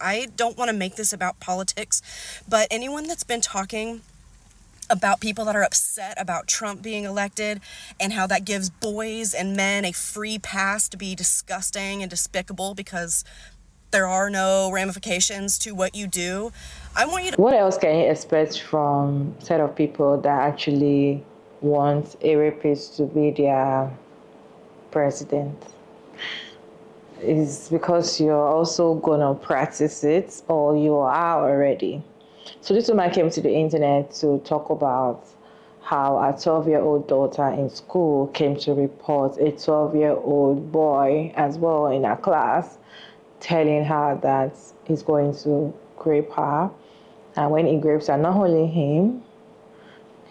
I don't want to make this about politics, but anyone that's been talking about people that are upset about Trump being elected and how that gives boys and men a free pass to be disgusting and despicable because there are no ramifications to what you do. I want you to... What else can you expect from a set of people that actually want a rapist to be their president? Is because you're also gonna practice it or you are already. So this woman came to the internet to talk about how a 12-year-old daughter in school came to report a 12-year-old boy as well in her class, telling her that he's going to rape her. And when he rapes her, not only him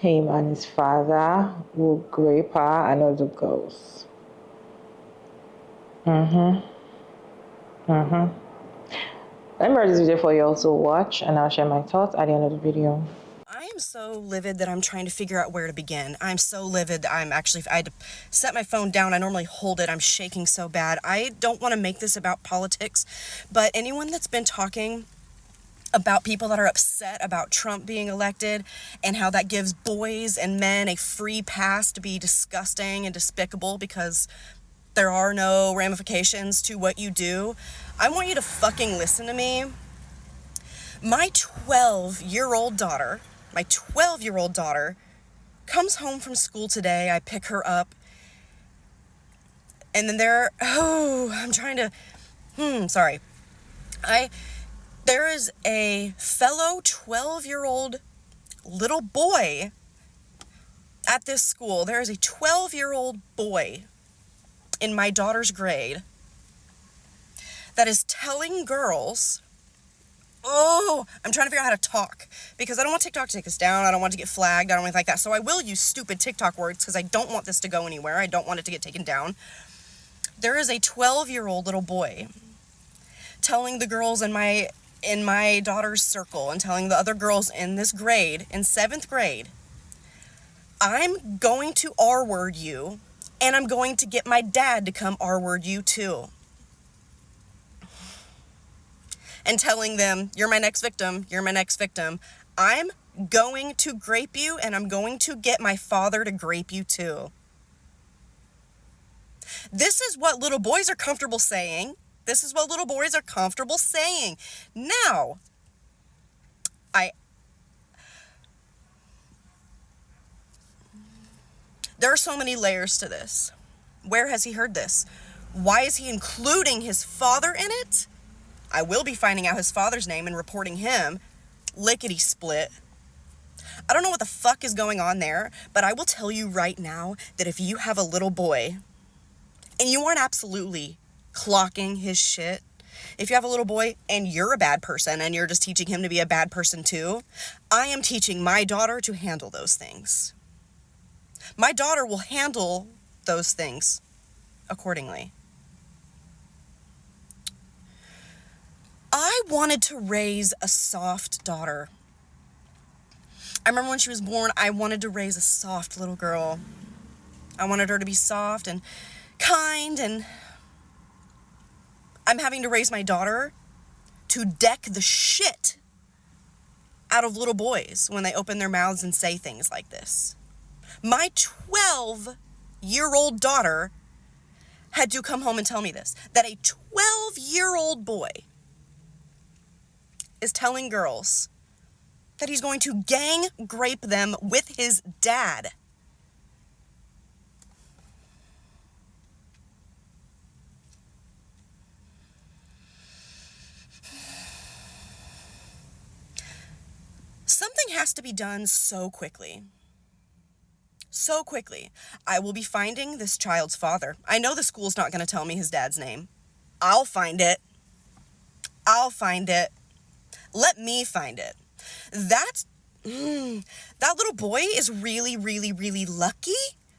and his father will rape her and other girls. Let me write this video for you all to watch, and I'll share my thoughts at the end of the video. I am so livid that I'm trying to figure out where to begin. I'm so livid that I had to set my phone down. I normally hold it. I'm shaking so bad. I don't want to make this about politics, but anyone that's been talking about people that are upset about Trump being elected and how that gives boys and men a free pass to be disgusting and despicable because there are no ramifications to what you do, I want you to fucking listen to me. My 12-year-old daughter comes home from school today. I pick her up. And then there is a fellow 12-year-old little boy at this school. There is a 12-year-old boy in my daughter's grade that is telling girls... I'm trying to figure out how to talk because I don't want TikTok to take us down. I don't want to get flagged. I don't want anything like that. So I will use stupid TikTok words because I don't want this to go anywhere. I don't want it to get taken down. There is a 12-year-old little boy telling the girls in my daughter's circle and telling the other girls in this grade, in 7th grade, I'm going to R-word you and I'm going to get my dad to come R-word you too. And telling them, you're my next victim, you're my next victim. I'm going to grape you and I'm going to get my father to grape you too. This is what little boys are comfortable saying. Now, there are so many layers to this. Where has he heard this? Why is he including his father in it? I will be finding out his father's name and reporting him. Lickety split. I don't know what the fuck is going on there, but I will tell you right now that if you have a little boy and you aren't absolutely clocking his shit, if you have a little boy and you're a bad person and you're just teaching him to be a bad person too, I am teaching my daughter to handle those things. My daughter will handle those things accordingly. I wanted to raise a soft daughter. I remember when she was born, I wanted to raise a soft little girl. I wanted her to be soft and kind, and I'm having to raise my daughter to deck the shit out of little boys when they open their mouths and say things like this. My 12-year-old daughter had to come home and tell me this, that a 12-year-old boy is telling girls that he's going to gang grape them with his dad. Something has to be done so quickly. So quickly. I will be finding this child's father. I know the school's not going to tell me his dad's name. I'll find it. Let me find it. That little boy is really, really, really lucky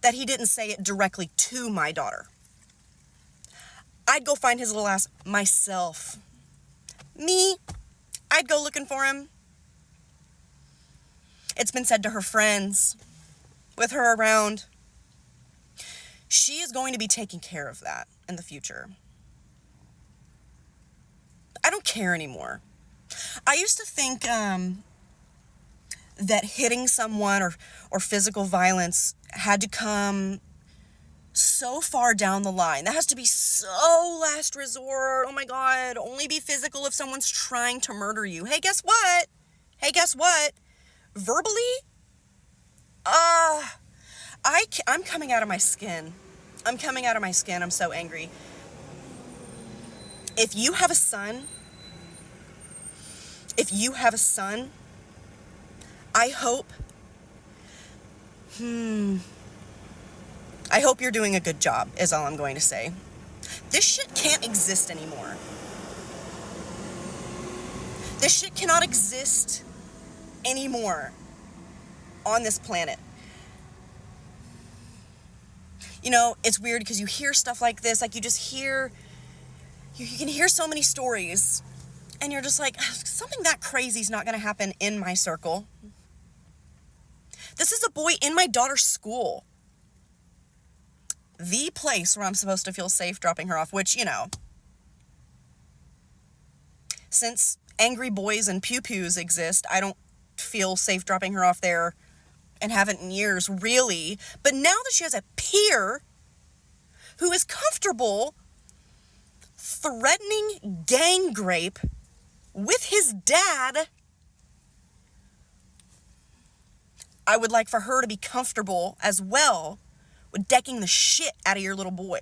that he didn't say it directly to my daughter. I'd go find his little ass myself. I'd go looking for him. It's been said to her friends, with her around. She is going to be taking care of that in the future. I don't care anymore. I used to think that hitting someone or physical violence had to come so far down the line. That has to be so last resort. Oh my God, only be physical if someone's trying to murder you. Hey, guess what? Verbally, I'm coming out of my skin. I'm so angry. If you have a son, I hope you're doing a good job, is all I'm going to say. This shit can't exist anymore. This shit cannot exist anymore on this planet. You know, it's weird because you hear stuff like this, like you can hear so many stories, and you're just like, something that crazy is not going to happen in my circle. This is a boy in my daughter's school. The place where I'm supposed to feel safe dropping her off, which, you know, since angry boys and pew-pews exist, I don't feel safe dropping her off there and haven't in years, really. But now that she has a peer who is comfortable threatening gang rape with his dad, I would like for her to be comfortable as well with decking the shit out of your little boy.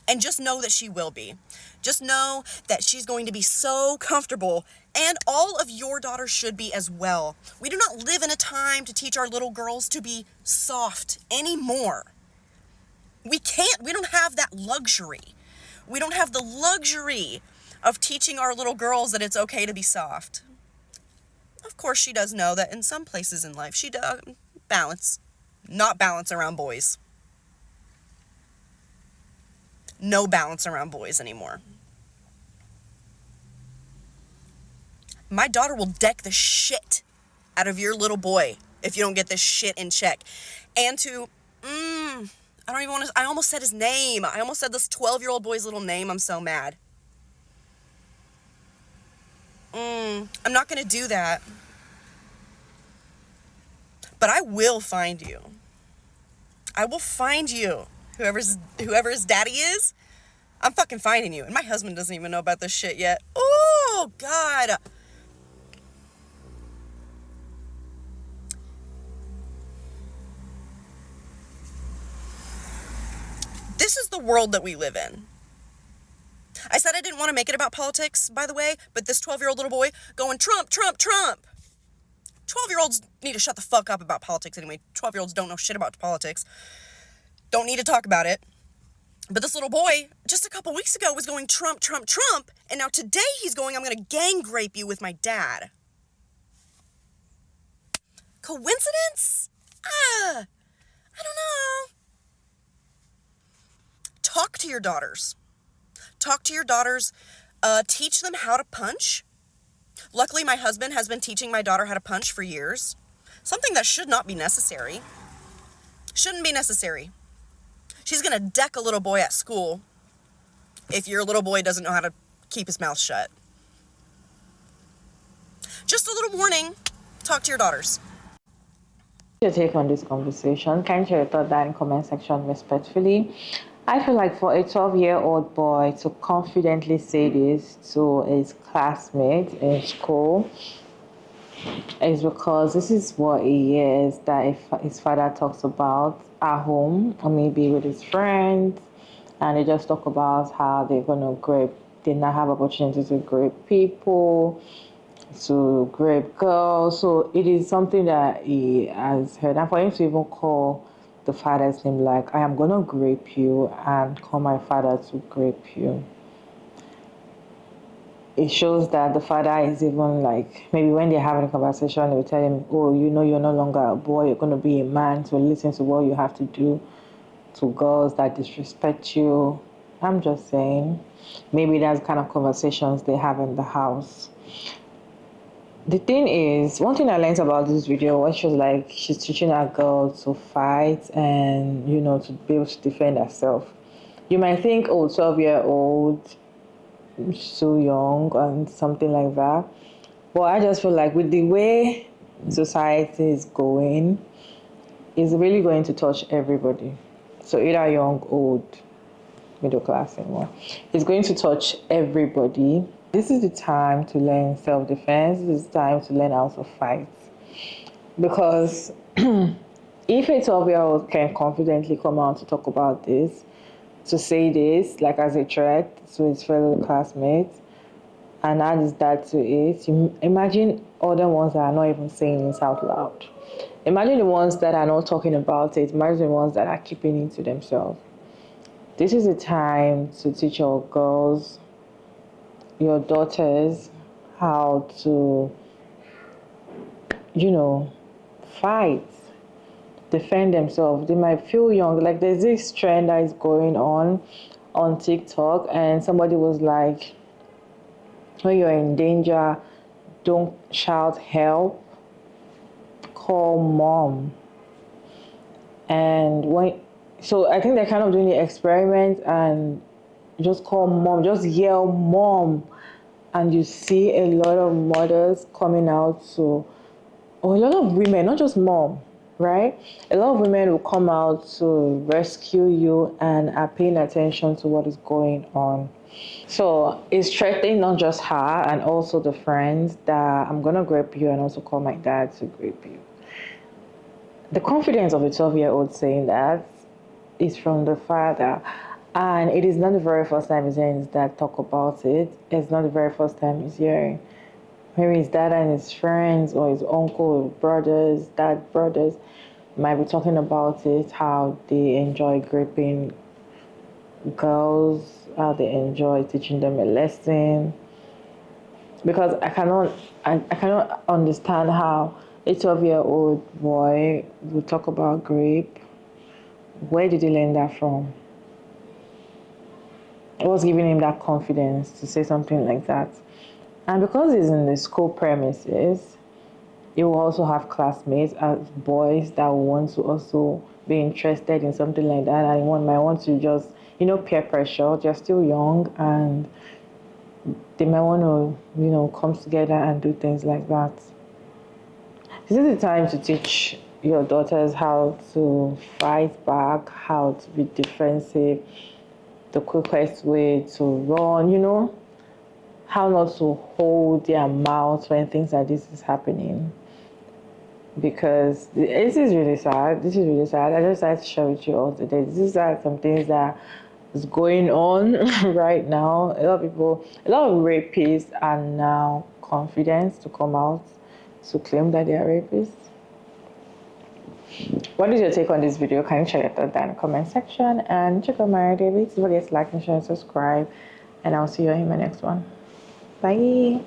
And just know that she will be. Just know that she's going to be so comfortable, and all of your daughters should be as well. We do not live in a time to teach our little girls to be soft anymore. We don't have that luxury. We don't have the luxury of teaching our little girls that it's okay to be soft. Of course, she does know that in some places in life, she does not balance around boys. No balance around boys anymore. My daughter will deck the shit out of your little boy if you don't get this shit in check. And I almost said his name. I almost said this 12-year-old boy's little name. I'm so mad. I'm not going to do that. But I will find you. I will find you. Whoever his daddy is, I'm fucking finding you. And my husband doesn't even know about this shit yet. Oh, God. This is the world that we live in. I said I didn't want to make it about politics, by the way, but this 12-year-old little boy going, Trump, Trump, Trump. 12-year-olds need to shut the fuck up about politics anyway. 12-year-olds don't know shit about politics. Don't need to talk about it. But this little boy, just a couple weeks ago, was going Trump, Trump, Trump. And now today he's going, I'm going to gang rape you with my dad. Coincidence? I don't know. Talk to your daughters. Teach them how to punch. Luckily, my husband has been teaching my daughter how to punch for years. Something that should not be necessary. Shouldn't be necessary. She's going to deck a little boy at school if your little boy doesn't know how to keep his mouth shut. Just a little warning. Talk to your daughters. Your take on this conversation, can you share your thought down in the comment section respectfully? I feel like for a 12-year-old boy to confidently say this to his classmates in school is because this is what he hears that his father talks about at home or maybe with his friends, and they just talk about how they now have opportunity to grape people, to grape girls. So it is something that he has heard, and for him to even call the father's name, like, I am gonna grape you, and call my father to grape you, it shows that the father is even like, maybe when they're having a conversation, they will tell him, oh, you know, you're no longer a boy, you're going to be a man, so listen to what you have to do to girls that disrespect you. I'm just saying, maybe that's the kind of conversations they have in the house. The thing is, one thing I learned about this video was she's teaching a girl to fight and, you know, to be able to defend herself. You might think, oh, 12-year-old, so young and something like that. But I just feel like with the way society is going, it's really going to touch everybody. So either young, old, middle class, and more. It's going to touch everybody. This is the time to learn self-defense. This is the time to learn how to fight. Because if a 12-year-old can confidently come out to talk about this, to say this, like as a threat to his fellow classmates, and adds that to it, you imagine other ones that are not even saying it out loud. Imagine the ones that are not talking about it. Imagine the ones that are keeping it to themselves. This is the time to teach your girls, your daughters, how to, fight, defend themselves. They might feel young. Like there's this trend that is going on TikTok, and somebody was like, when you're in danger, don't shout help, call mom. And so I think they're kind of doing the experiment and just call mom, just yell mom. And you see a lot of mothers coming out or a lot of women, not just mom, right? A lot of women will come out to rescue you and are paying attention to what is going on. So it's threatening not just her and also the friends that I'm gonna grape you and also call my dad to grape you. The confidence of a 12-year-old saying that is from the father. And it is not the very first time he's hearing his dad talk about it. It's not the very first time he's hearing. Maybe his dad and his friends or his uncle, brothers, dad brothers might be talking about it, how they enjoy graping girls, how they enjoy teaching them a lesson. Because I cannot understand how a 12-year-old boy will talk about grape. Where did he learn that from? What's giving him that confidence to say something like that? And because he's in the school premises, he will also have classmates as boys that want to also be interested in something like that, and one might want to just, peer pressure. They're still young and they might want to, come together and do things like that. This is the time to teach your daughters how to fight back, how to be defensive, the quickest way to run, how not to hold their mouth when things like this is happening. Because this is really sad. This is really sad. I just had to share with you all today. These are some things that is going on right now. A lot of rapists are now confident to come out to claim that they are rapists. What is your take on this video? Can you share your thoughts down in the comment section? And check out my David. Don't forget to like and share and subscribe. And I'll see you in my next one. Bye.